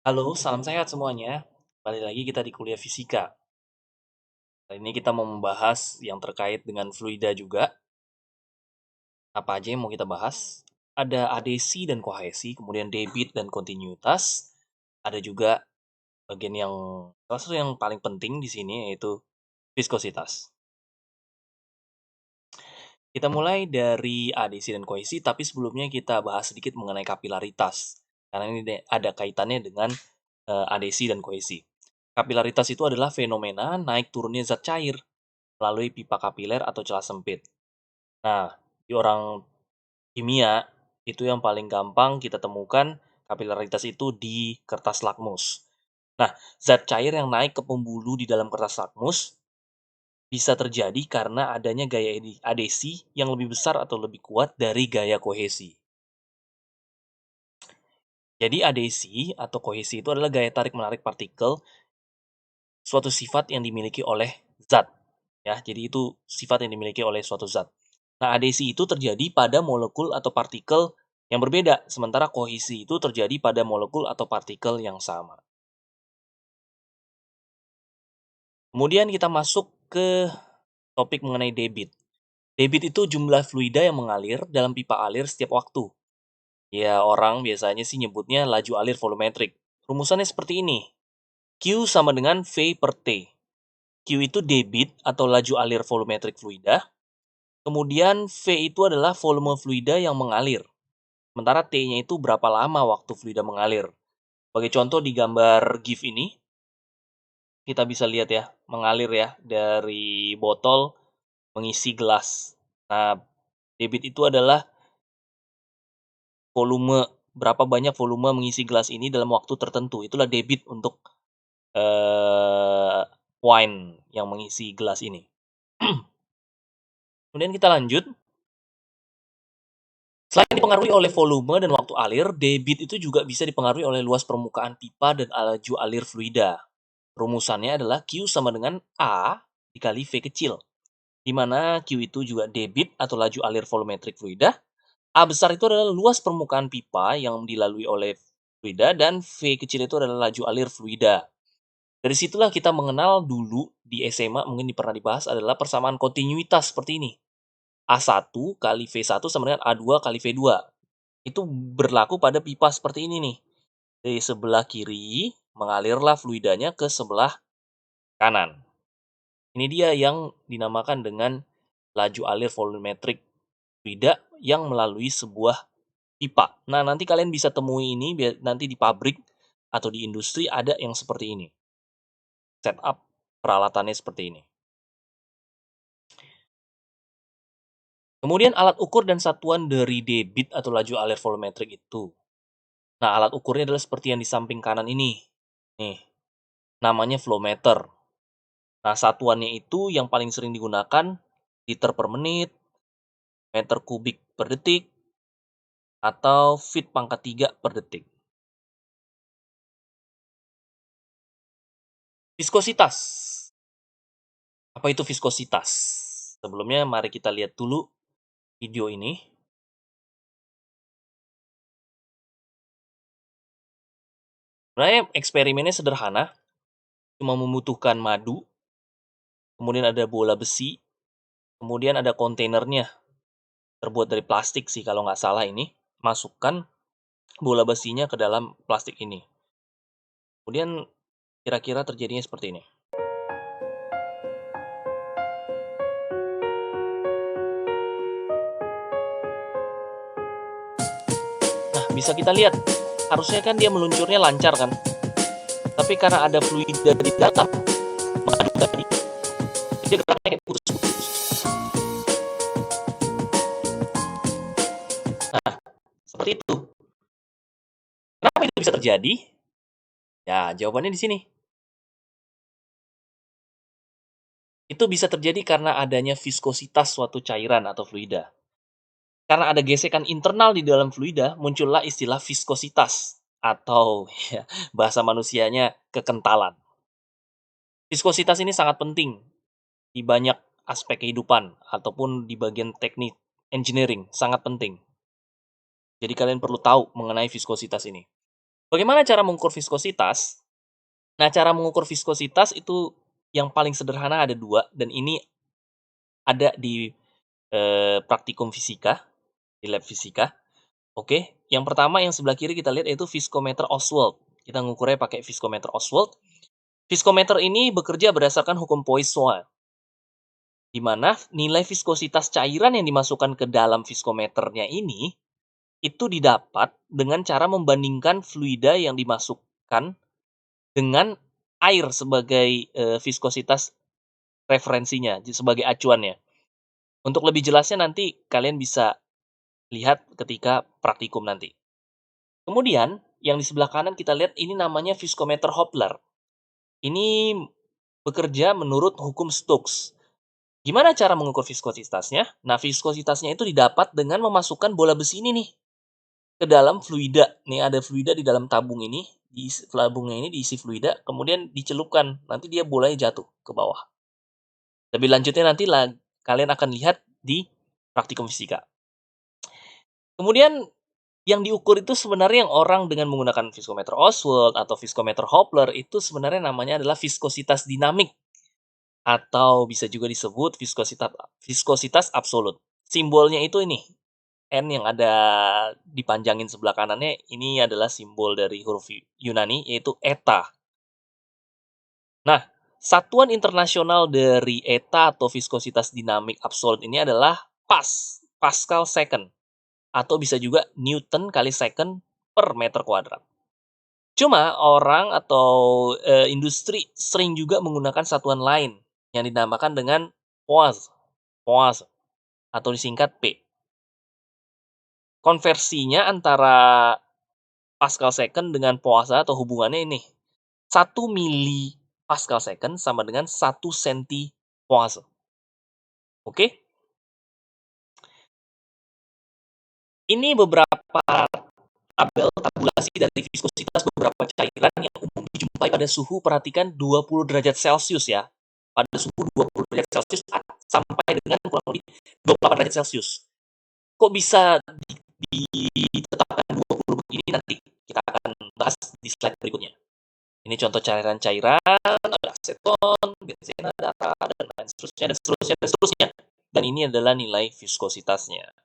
Halo, salam sehat semuanya. Kembali lagi kita di kuliah fisika. Kali ini kita mau membahas yang terkait dengan fluida juga. Apa aja yang mau kita bahas? Ada adesi dan kohesi, kemudian debit dan kontinuitas. Ada juga bagian yang salah satu yang paling penting di sini yaitu viskositas. Kita mulai dari adesi dan kohesi, tapi sebelumnya kita bahas sedikit mengenai kapilaritas. Karena ini ada kaitannya dengan adesi dan kohesi. Kapilaritas itu adalah fenomena naik turunnya zat cair melalui pipa kapiler atau celah sempit. Nah, di orang kimia, itu yang paling gampang kita temukan kapilaritas itu di kertas lakmus. Nah, zat cair yang naik ke pembuluh di dalam kertas lakmus bisa terjadi karena adanya gaya adesi yang lebih besar atau lebih kuat dari gaya kohesi. Jadi adesi atau kohesi itu adalah gaya tarik-menarik partikel, suatu sifat yang dimiliki oleh zat. Ya, jadi itu sifat yang dimiliki oleh suatu zat. Nah, adesi itu terjadi pada molekul atau partikel yang berbeda, sementara kohesi itu terjadi pada molekul atau partikel yang sama. Kemudian kita masuk ke topik mengenai debit. Debit itu jumlah fluida yang mengalir dalam pipa alir setiap waktu. Ya, orang biasanya sih nyebutnya laju alir volumetrik. Rumusannya seperti ini. Q sama dengan V per T. Q itu debit atau laju alir volumetrik fluida. Kemudian V itu adalah volume fluida yang mengalir. Sementara T-nya itu berapa lama waktu fluida mengalir. Sebagai contoh di gambar GIF ini, kita bisa lihat ya, mengalir ya dari botol mengisi gelas. Nah, debit itu adalah volume, berapa banyak volume mengisi gelas ini dalam waktu tertentu. Itulah debit untuk wine yang mengisi gelas ini. Kemudian kita lanjut. Selain dipengaruhi oleh volume dan waktu alir, debit itu juga bisa dipengaruhi oleh luas permukaan pipa dan laju alir fluida. Rumusannya adalah Q sama dengan A dikali V kecil, di mana Q itu juga debit atau laju alir volumetrik fluida. A besar itu adalah luas permukaan pipa yang dilalui oleh fluida, dan V kecil itu adalah laju alir fluida. Dari situlah kita mengenal dulu di SMA, mungkin pernah dibahas, adalah persamaan kontinuitas seperti ini. A1 kali V1 sama dengan A2 kali V2. Itu berlaku pada pipa seperti ini nih. Dari sebelah kiri, mengalirlah fluidanya ke sebelah kanan. Ini dia yang dinamakan dengan laju alir volumetrik fluida yang melalui sebuah pipa. Nah, nanti kalian bisa temui ini nanti di pabrik atau di industri ada yang seperti ini. Setup peralatannya seperti ini. Kemudian alat ukur dan satuan dari debit atau laju alir volumetrik itu. Nah, alat ukurnya adalah seperti yang di samping kanan ini. Nih, namanya flowmeter. Nah, satuannya itu yang paling sering digunakan liter per menit, meter kubik per detik, atau feet pangkat 3 per detik. Viskositas. Apa itu viskositas? Sebelumnya mari kita lihat dulu video ini. Sebenarnya eksperimennya sederhana, cuma membutuhkan madu, kemudian ada bola besi, kemudian ada kontainernya, terbuat dari plastik sih kalau nggak salah ini. Masukkan bola besinya ke dalam plastik ini. Kemudian kira-kira terjadinya seperti ini. Nah, bisa kita lihat, harusnya kan dia meluncurnya lancar kan? Tapi karena ada fluida di dalam madu tadi, dia geraknya kayak putus-putus. Nah, seperti itu. Kenapa itu bisa terjadi? Ya, jawabannya di sini. Itu bisa terjadi karena adanya viskositas suatu cairan atau fluida. Karena ada gesekan internal di dalam fluida, muncullah istilah viskositas atau ya, bahasa manusianya kekentalan. Viskositas ini sangat penting di banyak aspek kehidupan ataupun di bagian teknik engineering, sangat penting. Jadi kalian perlu tahu mengenai viskositas ini. Bagaimana cara mengukur viskositas? Nah, cara mengukur viskositas itu yang paling sederhana ada 2 dan ini ada di, praktikum fisika, di lab fisika. Oke, yang pertama yang sebelah kiri kita lihat yaitu viskometer Ostwald. Kita ngukurnya pakai viskometer Ostwald. Viskometer ini bekerja berdasarkan hukum Poisson, di mana nilai viskositas cairan yang dimasukkan ke dalam viskometernya ini, itu didapat dengan cara membandingkan fluida yang dimasukkan dengan air sebagai, viskositas referensinya, sebagai acuannya. Untuk lebih jelasnya nanti kalian bisa lihat ketika praktikum nanti. Kemudian, yang di sebelah kanan kita lihat ini namanya viskometer Hopler. Ini bekerja menurut hukum Stokes. Gimana cara mengukur viskositasnya? Nah, viskositasnya itu didapat dengan memasukkan bola besi ini nih ke dalam fluida. Nih ada fluida di dalam tabung ini, tabungnya ini diisi fluida, kemudian dicelupkan. Nanti dia bolanya jatuh ke bawah. Lebih lanjutnya nanti kalian akan lihat di praktikum fisika. Kemudian yang diukur itu sebenarnya yang orang dengan menggunakan viskometer Ostwald atau viskometer Hopler itu sebenarnya namanya adalah viskositas dinamik atau bisa juga disebut viskositas viskositas absolut. Simbolnya itu ini, N yang ada dipanjangin sebelah kanannya ini adalah simbol dari huruf Yunani yaitu eta. Nah, satuan internasional dari eta atau viskositas dinamik absolut ini adalah Pascal second atau bisa juga Newton kali second per meter kuadrat. Cuma orang atau, industri sering juga menggunakan satuan lain yang dinamakan dengan Poise Poise atau disingkat P. Konversinya antara Pascal second dengan Poise atau hubungannya ini, 1 mili Pascal second sama dengan 1 senti Poise. Oke? Ini beberapa tabulasi dari viskositas beberapa cairan yang umum dijumpai pada suhu, perhatikan 20 derajat Celcius ya. Pada suhu 20 derajat Celcius sampai dengan kurang lebih 28 derajat Celcius. Kok bisa ditetapkan 20 begini nanti kita akan bahas di slide berikutnya. Ini contoh cairan-cairan, ada aseton, benzena, dara, dan lain seterusnya, dan seterusnya, dan seterusnya. Dan ini adalah nilai viskositasnya.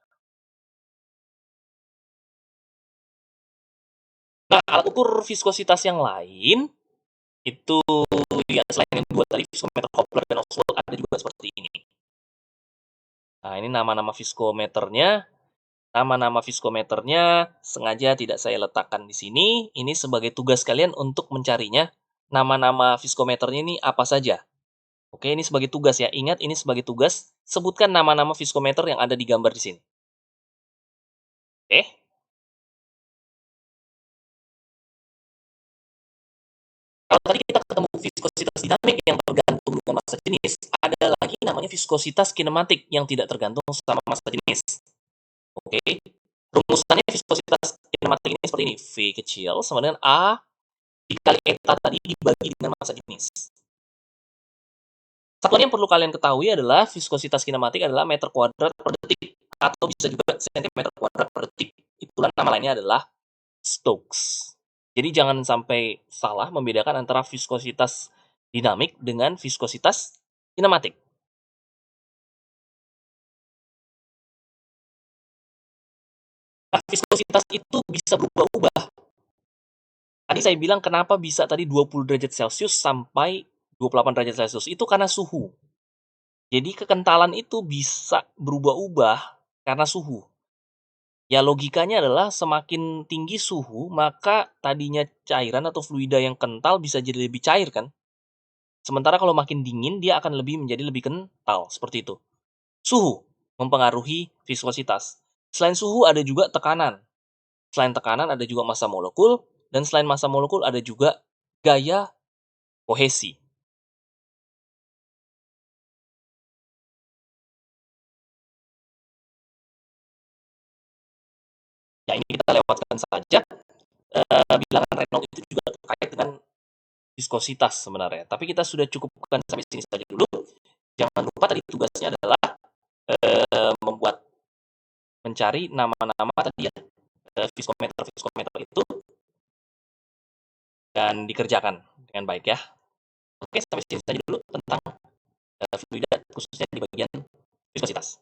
Nah, alat ukur viskositas yang lain itu ya selain yang buat tadi viskometer Hopler dan Ostwald ada juga seperti ini. Nah, ini nama-nama viskometernya. Nama-nama viskometernya sengaja tidak saya letakkan di sini. Ini sebagai tugas kalian untuk mencarinya. Nama-nama viskometernya ini apa saja. Oke, ini sebagai tugas ya. Ingat, ini sebagai tugas. Sebutkan nama-nama viskometer yang ada di gambar di sini. Oke. Kalau tadi kita ketemu viskositas dinamik yang tergantung dengan massa jenis, ada lagi namanya viskositas kinematik yang tidak tergantung sama massa jenis. Oke. Rumusannya viskositas kinematik ini seperti ini. V kecil sama dengan A dikali eta tadi dibagi dengan massa jenis. Satuan yang perlu kalian ketahui adalah viskositas kinematik adalah meter kuadrat per detik atau bisa juga sentimeter kuadrat per detik. Itulah nama lainnya adalah Stokes. Jadi jangan sampai salah membedakan antara viskositas dinamik dengan viskositas kinematik. Nah, viskositas itu bisa berubah-ubah. Tadi saya bilang kenapa bisa tadi 20 derajat Celcius sampai 28 derajat Celcius, itu karena suhu. Jadi kekentalan itu bisa berubah-ubah karena suhu. Ya logikanya adalah semakin tinggi suhu, maka tadinya cairan atau fluida yang kental bisa jadi lebih cair kan? Sementara kalau makin dingin, dia akan menjadi lebih kental, seperti itu. Suhu mempengaruhi viskositas. Selain suhu ada juga tekanan. Selain tekanan ada juga massa molekul, dan selain massa molekul ada juga gaya kohesi. Ya ini kita lewatkan saja. Bilangan Reynolds itu juga terkait dengan viskositas sebenarnya. Tapi kita sudah cukupkan sampai sini saja dulu. Jangan lupa tadi tugasnya adalah membuat mencari nama-nama tadi ya, viskometer itu dan dikerjakan dengan baik ya. Oke, sampai sini saja dulu tentang fluida khususnya di bagian viskositas.